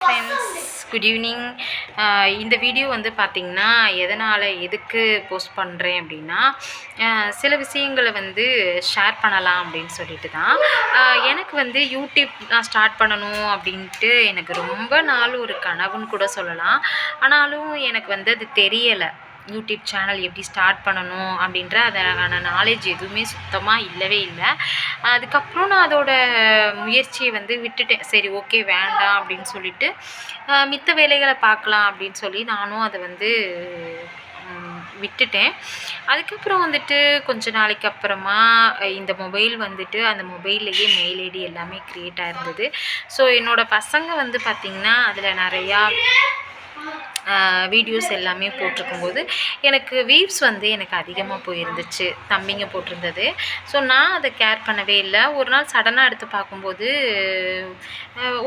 Friends, good evening. இந்த video வந்து பார்த்திங்கன்னா எதுக்கு போஸ்ட் பண்ணுறேன் அப்படின்னா, சில விஷயங்களை வந்து ஷேர் பண்ணலாம் அப்படின்னு சொல்லிட்டு தான். எனக்கு வந்து யூடியூப் நான் ஸ்டார்ட் பண்ணணும் அப்படின்ட்டு எனக்கு ரொம்ப நாள் ஒரு கனவுன்னு கூட சொல்லலாம். ஆனாலும் எனக்கு வந்து அது தெரியலை. யூடியூப் சேனல் எப்படி ஸ்டார்ட் பண்ணணும் அப்படின்ற அதற்கான நாலேஜ் எதுவுமே சுத்தமாக இல்லவே இல்லை. அதுக்கப்புறம் நான் அதோட முயற்சியை வந்து விட்டுட்டேன். சரி, ஓகே, வேண்டாம் அப்படின்னு சொல்லிட்டு மித்த வேலைகளை பார்க்கலாம் அப்படின்னு சொல்லி நானும் அதை வந்து விட்டுட்டேன். அதுக்கப்புறம் வந்துட்டு கொஞ்ச நாளைக்கு அப்புறமா இந்த மொபைல் வந்துட்டு அந்த மொபைல்லையே மெயில் ஐடி எல்லாமே க்ரியேட் ஆகிருந்தது. ஸோ என்னோடய பசங்க வந்து பார்த்திங்கன்னா அதில் நிறையா வீடியோஸ் எல்லாமே போட்டிருக்கும்போது எனக்கு வியூஸ் வந்து எனக்கு அதிகமாக போயிருந்துச்சு, தம்பிங்க போட்டிருந்தது. ஸோ நான் அதை கேர் பண்ணவே இல்லை. ஒரு நாள் சடனாக எடுத்து பார்க்கும்போது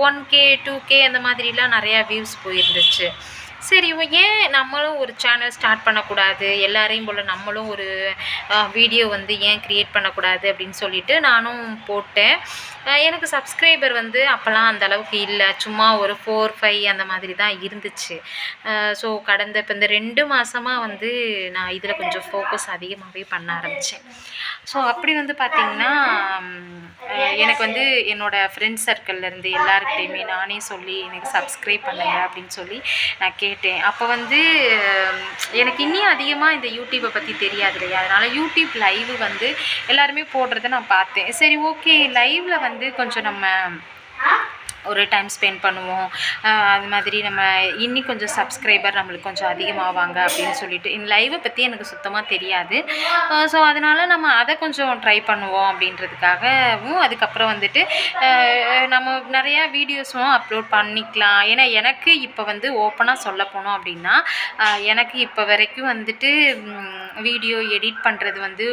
1K 2K அந்த மாதிரிலாம் நிறையா வியூஸ் போயிருந்துச்சு. சரி, ஏன் நம்மளும் ஒரு சேனல் ஸ்டார்ட் பண்ணக்கூடாது, எல்லாரையும் போல் நம்மளும் ஒரு வீடியோ வந்து ஏன் க்ரியேட் பண்ணக்கூடாது அப்படின்னு சொல்லிட்டு நானும் போட்டேன். எனக்கு சப்ஸ்கிரைபர் வந்து அப்போல்லாம் அந்தளவுக்கு இல்லை, சும்மா ஒரு 4-5 அந்த மாதிரி தான் இருந்துச்சு. ஸோ கடந்த இப்போ இந்த 2 மாதமாக வந்து நான் இதில் கொஞ்சம் ஃபோக்கஸ் அதிகமாகவே பண்ண ஆரம்பித்தேன். ஸோ அப்படி வந்து பார்த்திங்கன்னா எனக்கு வந்து என்னோடய ஃப்ரெண்ட்ஸ் சர்க்கிள்லேருந்து எல்லாருக்கிட்டையுமே நானே சொல்லி எனக்கு சப்ஸ்கிரைப் பண்ணுங்க அப்படின்னு சொல்லி நான் கேட்டேன். அப்போ வந்து எனக்கு இன்னும் அதிகமாக இந்த யூடியூப்பை பற்றி தெரியாது இல்லையா, அதனால் யூடியூப் லைவ் வந்து எல்லாருமே போடுறத நான் பார்த்தேன். சரி, ஓகே, லைவில் வந்து கொஞ்சம் நம்ம ஒரு டைம் ஸ்பெண்ட் பண்ணுவோம், அது மாதிரி நம்ம இன்னும் கொஞ்சம் சப்ஸ்கிரைபர் நம்மளுக்கு கொஞ்சம் அதிகமாவாங்க அப்படின்னு சொல்லிட்டு, இந்த லைவை பற்றி எனக்கு சுத்தமாக தெரியாது. ஸோ அதனால் நம்ம அதை கொஞ்சம் ட்ரை பண்ணுவோம் அப்படின்றதுக்காகவும், அதுக்கப்புறம் வந்துட்டு நம்ம நிறையா வீடியோஸும் அப்லோட் பண்ணிக்கலாம். ஏன்னா எனக்கு இப்போ வந்து ஓப்பனாக சொல்ல போனோம் அப்படின்னா, எனக்கு இப்போ வரைக்கும் வந்துட்டு வீடியோ எடிட் பண்ணுறது வந்து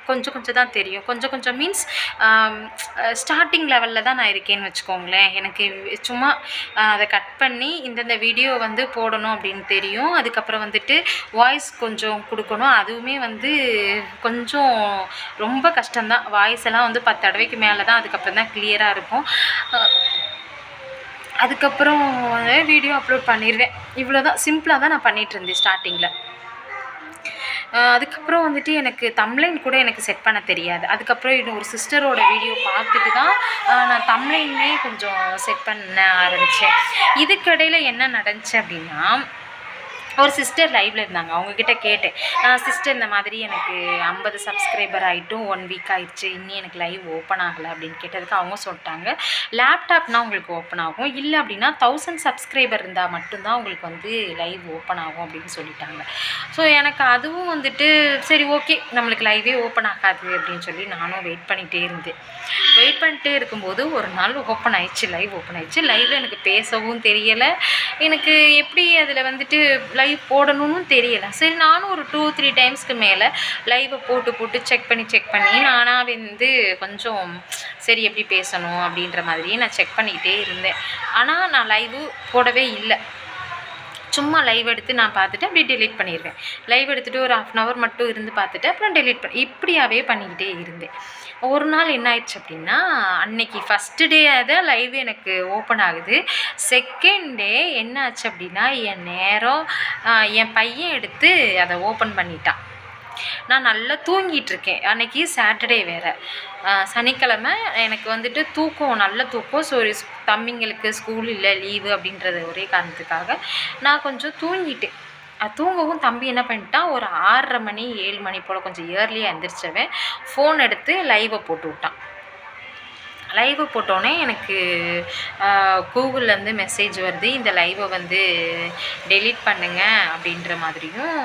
கொஞ்சம் கொஞ்சம் தான் தெரியும். கொஞ்சம் கொஞ்சம் மீன்ஸ் ஸ்டார்டிங் லெவலில் தான் நான் இருக்கேன்னு வச்சுக்கோங்களேன். எனக்கு சும்மா அதை கட் பண்ணி இந்தந்த வீடியோ வந்து போடணும் அப்படின்னு தெரியும். அதுக்கப்புறம் வந்துட்டு வாய்ஸ் கொஞ்சம் கொடுக்கணும். அதுவுமே வந்து கொஞ்சம் ரொம்ப கஷ்டம்தான். வாய்ஸ் எல்லாம் வந்து 10 தடவைக்கு மேலே தான் அதுக்கப்புறம் தான் கிளியராக இருக்கும். அதுக்கப்புறம் வீடியோ அப்லோட் பண்ணிடுவேன். இவ்வளோ தான், சிம்பிளாக தான் நான் பண்ணிகிட்டு இருந்தேன் ஸ்டார்டிங்கில். அதுக்கப்புறம் வந்துட்டு எனக்கு தம்ப்லைன் கூட எனக்கு செட் பண்ண தெரியாது. அதுக்கப்புறம் இன்னொரு சிஸ்டரோட வீடியோ பார்த்துட்டு தான் நான் தம்ப்லைனே கொஞ்சம் செட் பண்ண ஆரம்பித்தேன். இதுக்கிடையில் என்ன நடந்துச்சு அப்படின்னா, ஒரு சிஸ்டர் லைவில் இருந்தாங்க. அவங்கக்கிட்ட கேட்டேன், சிஸ்டர் இந்த மாதிரி எனக்கு 50 சப்ஸ்கிரைபர் ஆகிட்டும் 1 வீக் ஆகிடுச்சு, இன்னும் எனக்கு லைவ் ஓப்பன் ஆகலை அப்படின்னு கேட்டதுக்கு அவங்க சொல்லிட்டாங்க, லேப்டாப்னால் உங்களுக்கு ஓப்பன் ஆகும், இல்லை அப்படின்னா 1000 சப்ஸ்கிரைபர் இருந்தால் மட்டும்தான் உங்களுக்கு வந்து லைவ் ஓப்பன் ஆகும் அப்படின்னு சொல்லிட்டாங்க. ஸோ எனக்கு அதுவும் வந்துட்டு சரி, ஓகே, நம்மளுக்கு லைவே ஓப்பன் ஆகாது அப்படின்னு சொல்லி நானும் வெயிட் பண்ணிகிட்டே இருந்தேன். வெயிட் பண்ணிட்டே இருக்கும்போது ஒரு நாள் ஓப்பன் ஆயிடுச்சு, லைவ் ஓப்பன் ஆயிடுச்சு. லைவில் எனக்கு பேசவும் தெரியலை, எனக்கு எப்படி அதில் வந்துட்டு லைவ் போடணும்னு தெரியலை. சரி, நானும் ஒரு 2-3 டைம்ஸ்க்கு மேலே லைவை போட்டு செக் பண்ணி நானாக வந்து கொஞ்சம் சரி எப்படி பேசணும் அப்படின்ற மாதிரியே நான் செக் பண்ணிக்கிட்டே இருந்தேன். ஆனால் நான் லைவு போடவே இல்லை. சும்மா லைவ் எடுத்து நான் பார்த்துட்டு அப்படியே டெலீட் பண்ணிடுவேன். லைவ் எடுத்துகிட்டு ஒரு 1/2 hour மட்டும் இருந்து பார்த்துட்டு அப்புறம் டெலீட் இப்படியாவே பண்ணிக்கிட்டே இருந்தேன். ஒரு நாள் என்ன ஆயிடுச்சு அப்படின்னா, அன்னைக்கு ஃபஸ்ட்டு டே தான் லைவ் எனக்கு ஓப்பன் ஆகுது. செகண்ட் டே என்ன ஆச்சு அப்படின்னா, என் பையன் எடுத்து அதை ஓப்பன் பண்ணிட்டான். நான் நல்லா தூங்கிட்டுருக்கேன். அன்றைக்கி சாட்டர்டே வேறு, சனிக்கிழமை. எனக்கு வந்துட்டு நல்ல தூக்கம். ஸோ தம்பிங்களுக்கு ஸ்கூல் இல்லை, லீவு அப்படின்றது ஒரே காரணத்துக்காக நான் கொஞ்சம் தூங்கிட்டேன். தூங்கவும் தம்பி என்ன பண்ணிட்டான், ஒரு 6:30 மணி 7 மணி போல் கொஞ்சம் ஏர்லியாக எழுந்திரிச்சவன் ஃபோன் எடுத்து லைவை போட்டு விட்டான். லைவை போட்டோடனே எனக்கு கூகுள்லேருந்து மெசேஜ் வருது, இந்த லைவை வந்து டெலீட் பண்ணுங்க அப்படின்ற மாதிரியும்